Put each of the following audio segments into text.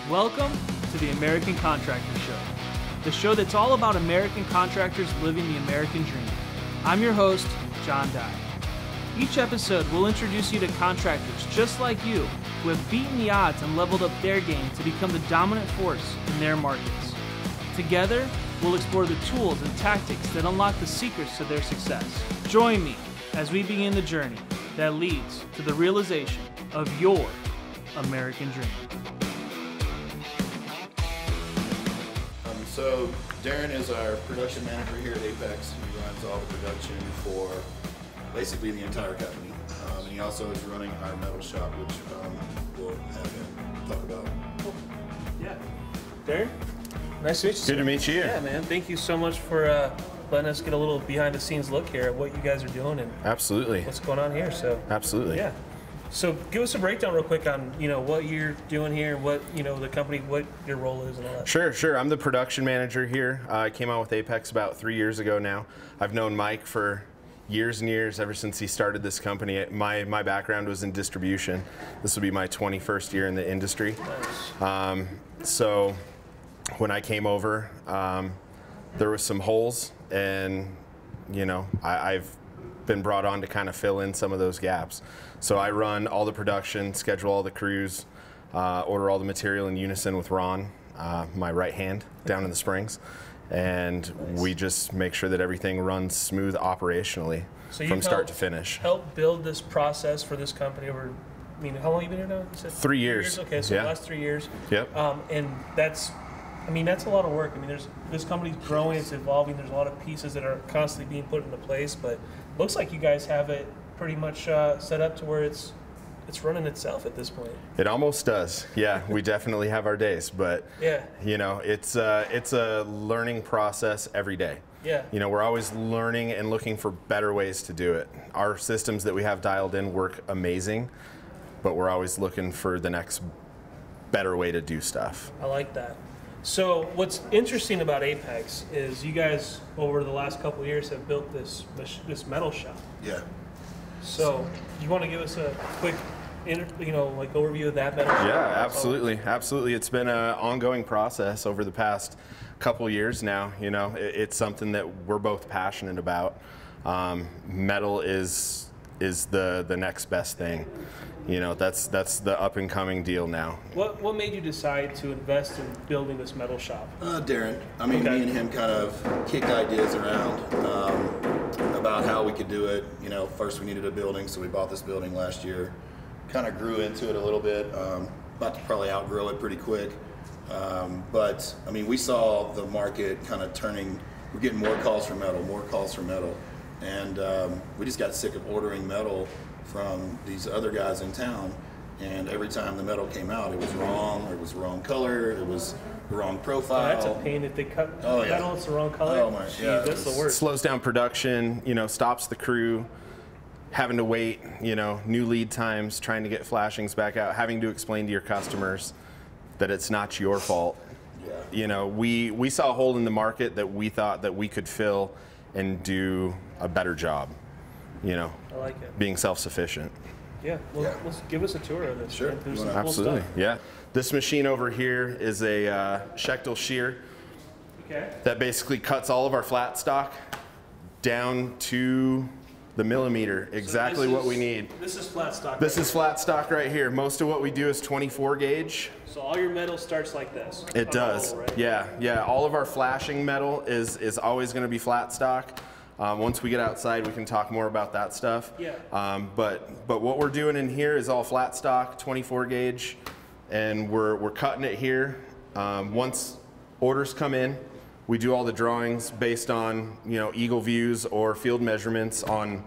Welcome to the American Contractor Show, the show that's all about American contractors living the American dream. I'm your host, John Dye. Each episode will introduce you to contractors just like you who have beaten the odds and leveled up their game to become the dominant force in their markets. Together, we'll explore the tools and tactics that unlock the secrets to their success. Join me as we begin the journey that leads to the realization of your American dream. So Darren is our production manager here at Apex. He runs all the production for basically the entire company. And he also is running our metal shop, which we'll have him talk about. Cool. Yeah. Darren, nice to meet you. Good to meet you. Yeah, man. Thank you so much for letting us get a little behind the scenes look here at what you guys are doing and absolutely what's going on here. So absolutely. Yeah. So give us a breakdown real quick on, what you're doing here, what, the company, what your role is and all that. Sure. I'm the production manager here. I came out with Apex about 3 years ago now. I've known Mike for years and years, ever since he started this company. My background was in distribution. This will be my 21st year in the industry. Nice. So when I came over, there was some holes, and I've been brought on to kind of fill in some of those gaps. So I run all the production, schedule all the crews, order all the material in unison with Ron, my right hand, down in the Springs. And nice. We just make sure that everything runs smooth operationally from start to finish. Help build this process for this company over, how long have you been here now? You said 3 years. Okay, so yeah. The last 3 years. Yep. And that's a lot of work. This company's growing, it's evolving. There's a lot of pieces that are constantly being put into place, but looks like you guys have it pretty much set up to where it's running itself at this point. It almost does. Yeah, we definitely have our days, but yeah, it's a learning process every day. Yeah. We're always learning and looking for better ways to do it. Our systems that we have dialed in work amazing, but we're always looking for the next better way to do stuff. I like that. So what's interesting about Apex is you guys over the last couple of years have built this metal shop. Yeah. So you want to give us a quick overview of that metal shop? Yeah, absolutely. It's been an ongoing process over the past couple years now. It's something that we're both passionate about. Metal is the next best thing. That's the up and coming deal now. What made you decide to invest in building this metal shop? Darren. Me and him kind of kicked ideas around about how we could do it. First we needed a building, so we bought this building last year. Kind of grew into it a little bit. About to probably outgrow it pretty quick. But we saw the market kind of turning. We're getting more calls for metal, and we just got sick of ordering metal from these other guys in town, and every time the metal came out, it was wrong, or it was the wrong color, it was the wrong profile. That's a pain if they cut metal, it's the wrong color. Oh my, yeah, that's the worst. Slows down production, stops the crew, having to wait, new lead times, trying to get flashings back out, having to explain to your customers that it's not your fault. Yeah. We saw a hole in the market that we thought that we could fill and do a better job. I like it. Being self-sufficient. Yeah, let's give us a tour of this. Sure. Absolutely, cool. Yeah. This machine over here is a Shectal Shear. Okay. That basically cuts all of our flat stock down to the millimeter, exactly what we need. This is flat stock. This is flat stock right here. Most of what we do is 24 gauge. So all your metal starts like this? It does, roll, right? Yeah. All of our flashing metal is always going to be flat stock. Once we get outside, we can talk more about that stuff. Yeah. But what we're doing in here is all flat stock, 24 gauge, and we're cutting it here. Once orders come in, we do all the drawings based on eagle views or field measurements on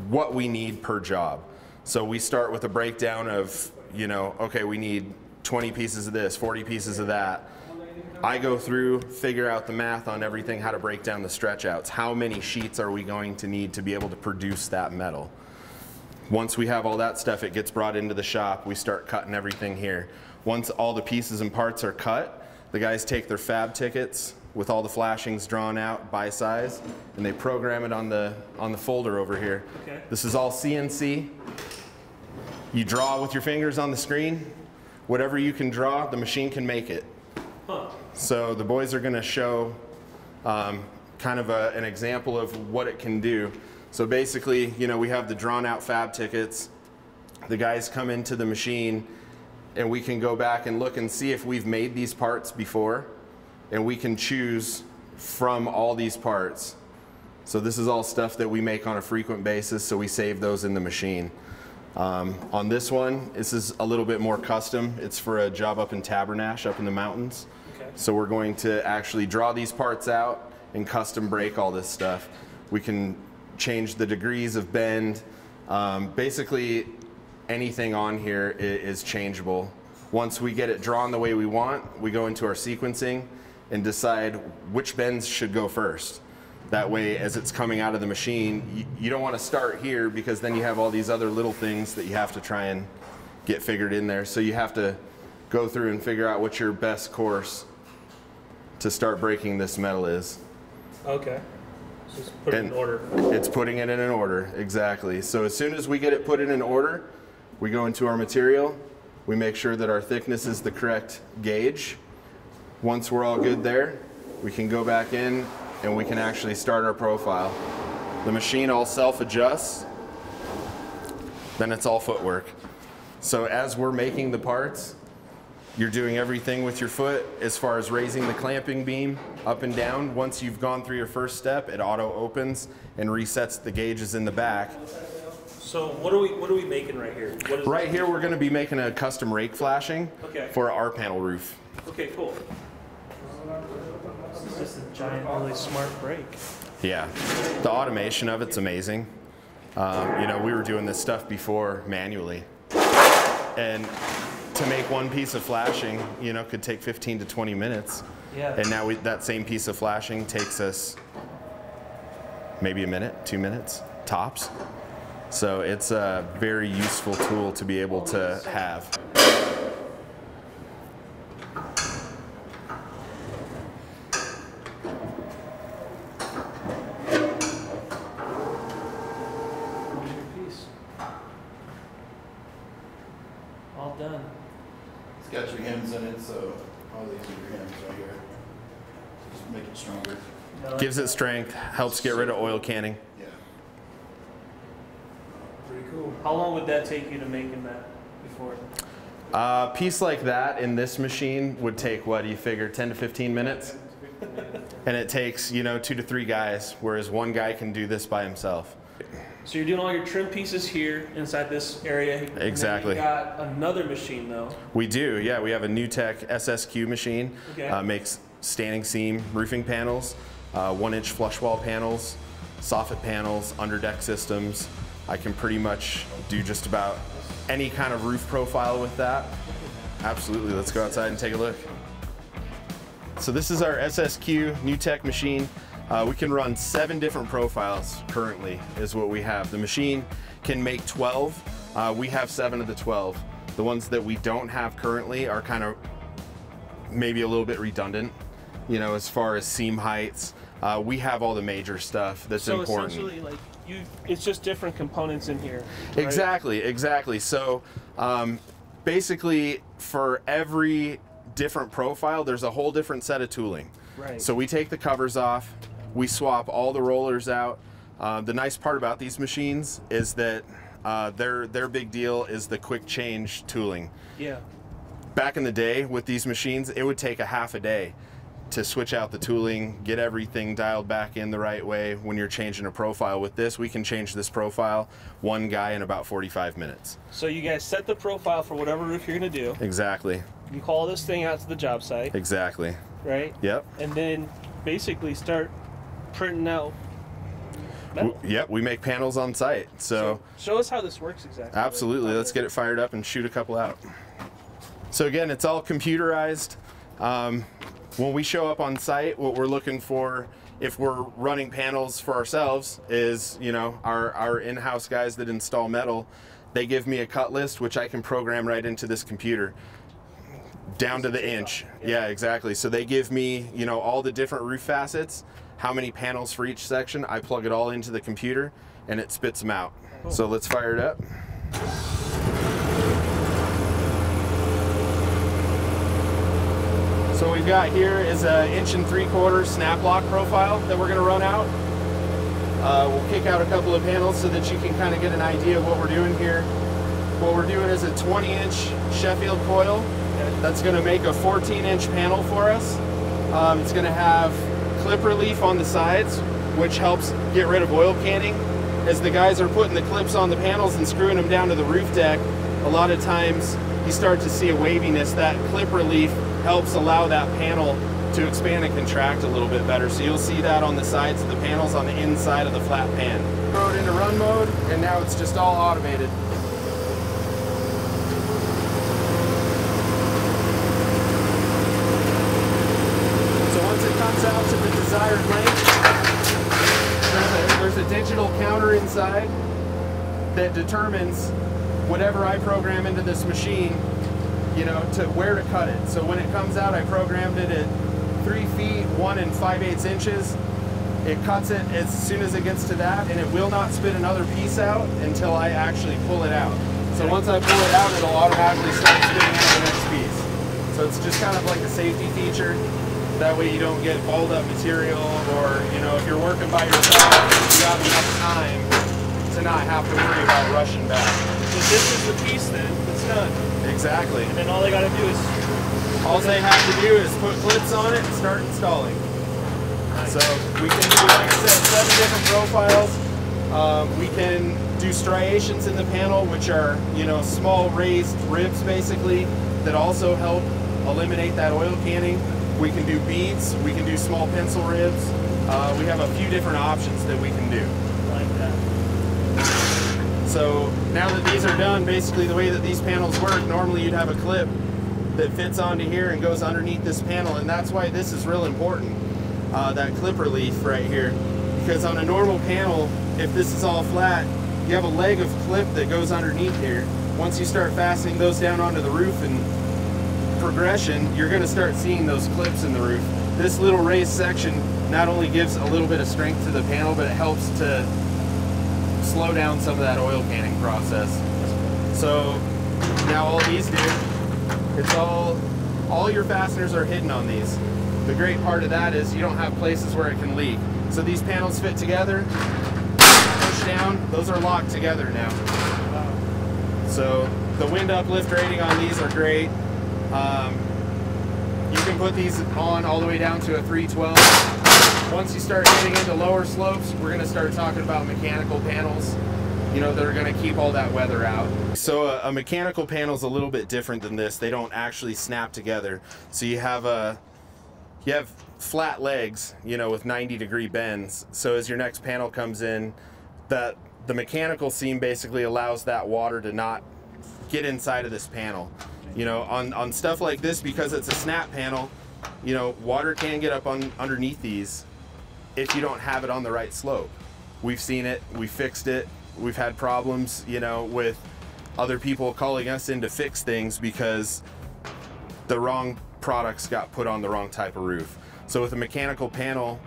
what we need per job. So we start with a breakdown of okay, we need 20 pieces of this, 40 pieces of that. I go through, figure out the math on everything, how to break down the stretch outs. How many sheets are we going to need to be able to produce that metal? Once we have all that stuff, it gets brought into the shop. We start cutting everything here. Once all the pieces and parts are cut, the guys take their fab tickets with all the flashings drawn out by size, and they program it on the folder over here. Okay. This is all CNC. You draw with your fingers on the screen. whatever you can draw, the machine can make it. Huh. So the boys are going to show kind of an example of what it can do. So basically, you know, we have the drawn out fab tickets. The guys come into the machine and we can go back and look and see if we've made these parts before, and we can choose from all these parts. So this is all stuff that we make on a frequent basis, so we save those in the machine. On this one, this is a little bit more custom. It's for a job up in Tabernash, up in the mountains. Okay. So we're going to actually draw these parts out and custom break all this stuff. We can change the degrees of bend. Basically, anything on here is changeable. Once we get it drawn the way we want, we go into our sequencing and decide which bends should go first. That way, as it's coming out of the machine, you don't want to start here, because then you have all these other little things that you have to try and get figured in there. So you have to go through and figure out what your best course to start breaking this metal is. Okay. So just put it in order. It's putting it in an order, exactly. So as soon as we get it put in an order, we go into our material, we make sure that our thickness is the correct gauge. Once we're all good there, we can go back in and we can actually start our profile. The machine all self-adjusts, then it's all footwork. So as we're making the parts, you're doing everything with your foot as far as raising the clamping beam up and down. Once you've gone through your first step, it auto opens and resets the gauges in the back. So what are we making right here? What is right here, we're going to be making a custom rake flashing for our panel roof. Okay, cool. This is just a giant, really smart brake. Yeah, the automation of it's amazing. You know, we were doing this stuff before manually, and to make one piece of flashing, you know, could take 15 to 20 minutes. Yeah. And now that same piece of flashing takes us maybe a minute, 2 minutes, tops. So it's a very useful tool to be able to have. All done. It's got your hems in it, so all these are your hems right here. Just make it stronger. Gives it strength, helps get rid of oil canning. Yeah. Pretty cool. How long would that take you to make in that before? A piece like that in this machine would take, what do you figure, 10 to 15 minutes? And it takes, you know, 2 to 3 guys, whereas one guy can do this by himself. So you're doing all your trim pieces here inside this area. Exactly. And then you got another machine though. We do, yeah. We have a NewTek SSQ machine. Okay. Makes standing seam roofing panels, 1-inch flush wall panels, soffit panels, underdeck systems. I can pretty much do just about any kind of roof profile with that. Absolutely, let's go outside and take a look. So this is our SSQ NewTek machine. We can run 7 different profiles currently is what we have. The machine can make 12. We have 7 of the 12. The ones that we don't have currently are kind of maybe a little bit redundant, you know, as far as seam heights. We have all the major stuff that's important. So essentially, like, it's just different components in here, right? Exactly. So basically, for every different profile, there's a whole different set of tooling. Right. So we take the covers off, we swap all the rollers out. The nice part about these machines is that their big deal is the quick change tooling. Yeah. Back in the day with these machines, it would take a half a day to switch out the tooling, get everything dialed back in the right way when you're changing a profile. With this, we can change this profile, one guy in about 45 minutes. So you guys set the profile for whatever roof you're gonna do. Exactly. You call this thing out to the job site. Exactly. Right? Yep. And then basically start printing out metal. Yep, we make panels on site. So show us how this works exactly. Absolutely, let's get it fired up and shoot a couple out. So again, it's all computerized. When we show up on site, what we're looking for, if we're running panels for ourselves, is, you know, our in-house guys that install metal, they give me a cut list, which I can program right into this computer, down to the inch. Yeah, exactly. So they give me, you know, all the different roof facets, how many panels for each section. I plug it all into the computer, and it spits them out. Cool. So let's fire it up. So what we've got here is an 1 3/4" snap lock profile that we're going to run out. We'll kick out a couple of panels so that you can kind of get an idea of what we're doing here. What we're doing is a 20-inch Sheffield coil that's going to make a 14-inch panel for us. It's going to have clip relief on the sides, which helps get rid of oil canning. As the guys are putting the clips on the panels and screwing them down to the roof deck, a lot of times you start to see a waviness. That clip relief helps allow that panel to expand and contract a little bit better. So you'll see that on the sides of the panels on the inside of the flat pan. Throw it into run mode, and now it's just all automated. So once it comes out to the desired length, there's a digital counter inside that determines whatever I program into this machine, you know, to where to cut it. So when it comes out, I programmed it at 3 feet 1 5/8 inches. It cuts it as soon as it gets to that, and it will not spit another piece out until I actually pull it out. So once I pull it out, it'll automatically start spitting out the next piece. So it's just kind of like a safety feature. That way you don't get balled up material, or, you know, if you're working by yourself, you got enough time to not have to worry about rushing back. So this is the piece then that's done. Exactly. And then all they got to do is... All they have to do is put clips on it and start installing. Nice. So we can do, like I said, 7 different profiles. We can do striations in the panel, which are, you know, small raised ribs basically that also help eliminate that oil canning. We can do beads. We can do small pencil ribs. We have a few different options that we can do. Like that. So now that these are done, basically the way that these panels work, normally you'd have a clip that fits onto here and goes underneath this panel, and that's why this is real important, that clip relief right here. Because on a normal panel, if this is all flat, you have a leg of clip that goes underneath here. Once you start fastening those down onto the roof and progression, you're going to start seeing those clips in the roof. This little raised section not only gives a little bit of strength to the panel, but it helps to slow down some of that oil canning process. So now all these do, it's all your fasteners are hidden on these. The great part of that is you don't have places where it can leak. So these panels fit together, push down, those are locked together now. So the wind uplift rating on these are great. You can put these on all the way down to a 312. Once you start getting into lower slopes, we're going to start talking about mechanical panels, you know, that are going to keep all that weather out. So a mechanical panel is a little bit different than this. They don't actually snap together. So you have flat legs, you know, with 90-degree bends. So as your next panel comes in, the mechanical seam basically allows that water to not get inside of this panel. You know, on stuff like this, because it's a snap panel, you know, water can get up underneath these if you don't have it on the right slope. We've seen it, we fixed it, we've had problems, you know, with other people calling us in to fix things because the wrong products got put on the wrong type of roof. So with a mechanical panel,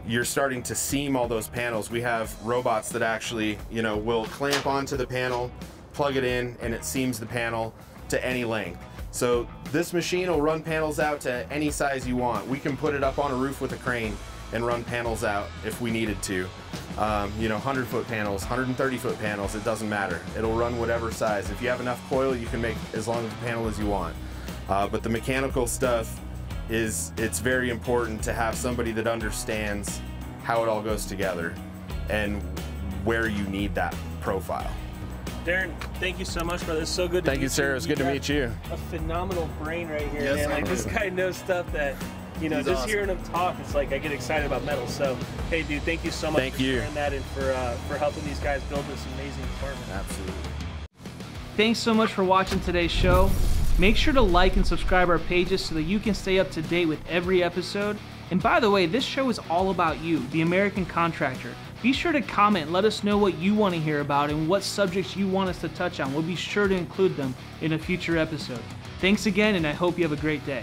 you're starting to seam all those panels. We have robots that actually, you know, will clamp onto the panel, plug it in, and it seams the panel to any length. So this machine will run panels out to any size you want. We can put it up on a roof with a crane and run panels out if we needed to. You know, 100-foot panels, 130-foot panels, it doesn't matter. It'll run whatever size. If you have enough coil, you can make as long of a panel as you want. But the mechanical stuff it's very important to have somebody that understands how it all goes together and where you need that profile. Darren, thank you so much, brother. It's so good to meet you. Thank you, sir. It was good to meet you. A phenomenal brain right here, Yes, man. Like, this guy knows stuff that, you know, He's just awesome. hearing him talk, it's like I get excited about metal. So, hey, dude, thank you so much for sharing that and for helping these guys build this amazing apartment. Absolutely. Thanks so much for watching today's show. Make sure to like and subscribe our pages so that you can stay up to date with every episode. And by the way, this show is all about you, the American Contractor. Be sure to comment and let us know what you want to hear about and what subjects you want us to touch on. We'll be sure to include them in a future episode. Thanks again, and I hope you have a great day.